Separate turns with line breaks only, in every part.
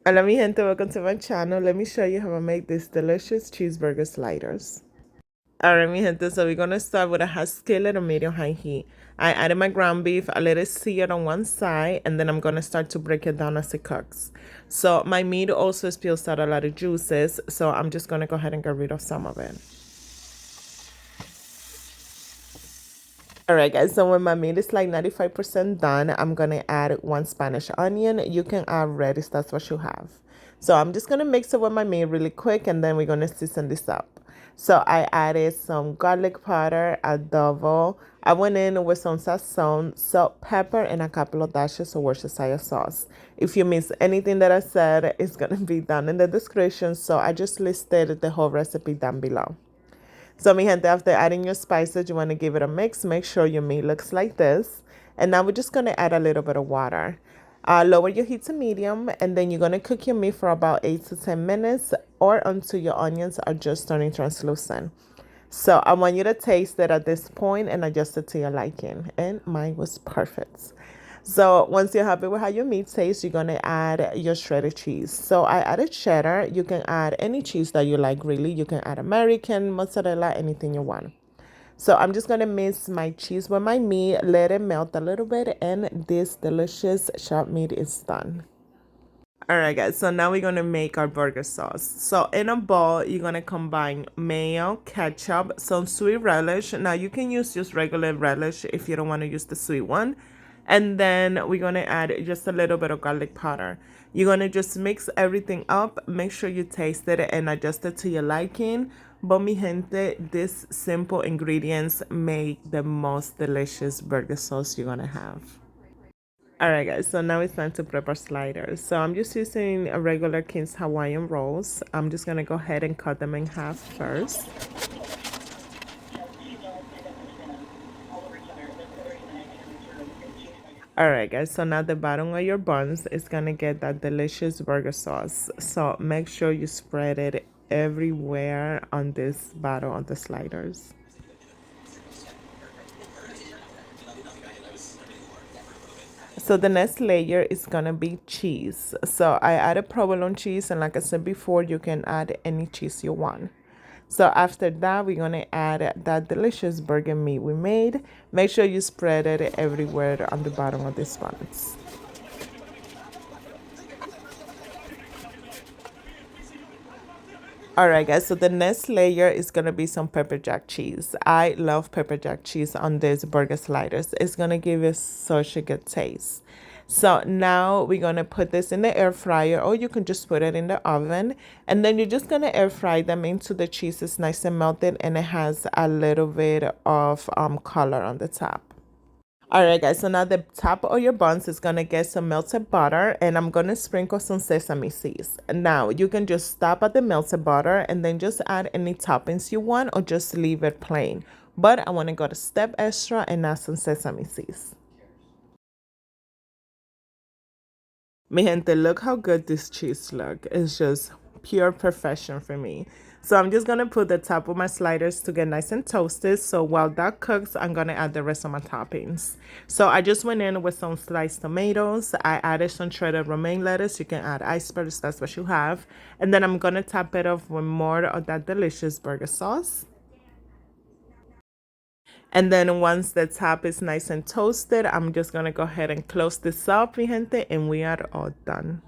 Hola mi gente, welcome to my channel. Let me show you how I make these delicious cheeseburger sliders. Alright mi gente, so we're gonna start with a hot skillet on medium high heat. I added my ground beef, I let it sear on one side, and then I'm gonna start to break it down as it cooks. So my meat also spills out a lot of juices, so I'm just gonna go ahead and get rid of some of it. Alright guys, so when my meat is like 95% done, I'm gonna add one Spanish onion. You can add red if that's what you have. So I'm just gonna mix it with my meat really quick and then we're gonna season this up. So I added some garlic powder, adobo. I went in with some sazon, salt, pepper, and a couple of dashes of worcestershire sauce. If you miss anything that I said, it's gonna be down in the description. So I just listed the whole recipe down below. So mi gente, after adding your spices, you want to give it a mix. Make sure your meat looks like this. And now we're just going to add a little bit of water. Lower your heat to medium, and then you're going to cook your meat for about 8 to 10 minutes or until your onions are just turning translucent. So I want you to taste it at this point and adjust it to your liking. And mine was perfect. So once you're happy with how your meat tastes, you're gonna add your shredded cheese. So I added cheddar. You can add any cheese that you like, really. You can add American, mozzarella, anything you want. So I'm just gonna mix my cheese with my meat, let it melt a little bit, and this delicious chopped meat is done. Alright guys, so now we're gonna make our burger sauce. So in a bowl, you're gonna combine mayo, ketchup, some sweet relish. Now you can use just regular relish if you don't want to use the sweet one. And then we're gonna add just a little bit of garlic powder. You're gonna just mix everything up. Make sure you taste it and adjust it to your liking. But mi gente, these simple ingredients make the most delicious burger sauce you're gonna have. Alright guys, so now it's time to prep our sliders. So I'm just using a regular King's Hawaiian rolls. I'm just gonna go ahead and cut them in half first. Alright guys, so now the bottom of your buns is gonna get that delicious burger sauce. So make sure you spread it everywhere on this bottom of the sliders. So the next layer is gonna be cheese. So I added provolone cheese, and like I said before, you can add any cheese you want. So after that, we're gonna add that delicious burger meat we made. Make sure you spread it everywhere on the bottom of these buns. Alright guys, so the next layer is gonna be some pepper jack cheese. I love pepper jack cheese on these burger sliders. It's gonna give you such a good taste. So now we're gonna put this in the air fryer, or you can just put it in the oven, and then you're just gonna air fry them into the cheese. It's nice and melted, and it has a little bit of color on the top. Alright guys, so now the top of your buns is gonna get some melted butter, and I'm gonna sprinkle some sesame seeds. Now you can just stop at the melted butter and then just add any toppings you want, or just leave it plain. But I want to go a step extra and add some sesame seeds. Mi gente, look how good this cheese look. It's just pure perfection for me. So I'm just gonna put the top of my sliders to get nice and toasted. So while that cooks, I'm gonna add the rest of my toppings. So I just went in with some sliced tomatoes. I added some shredded romaine lettuce. You can add icebergs, that's what you have. And then I'm gonna top it off with more of that delicious burger sauce. And then once the top is nice and toasted, I'm just gonna go ahead and close this up, mi gente, and we are all done.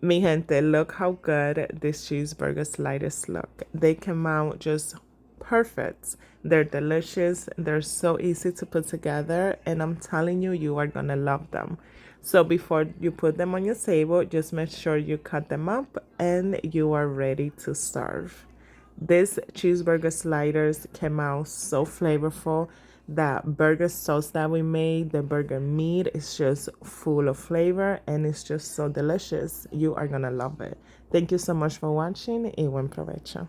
Mi gente, look how good these cheeseburger sliders look. They come out just perfect. They're delicious. They're so easy to put together, and I'm telling you, you are gonna love them. So before you put them on your table, just make sure you cut them up and you are ready to serve. These cheeseburger sliders came out so flavorful. That burger sauce that we made, the burger meat, is just full of flavor and it's just so delicious. You are gonna love it. Thank you so much for watching y buen provecho.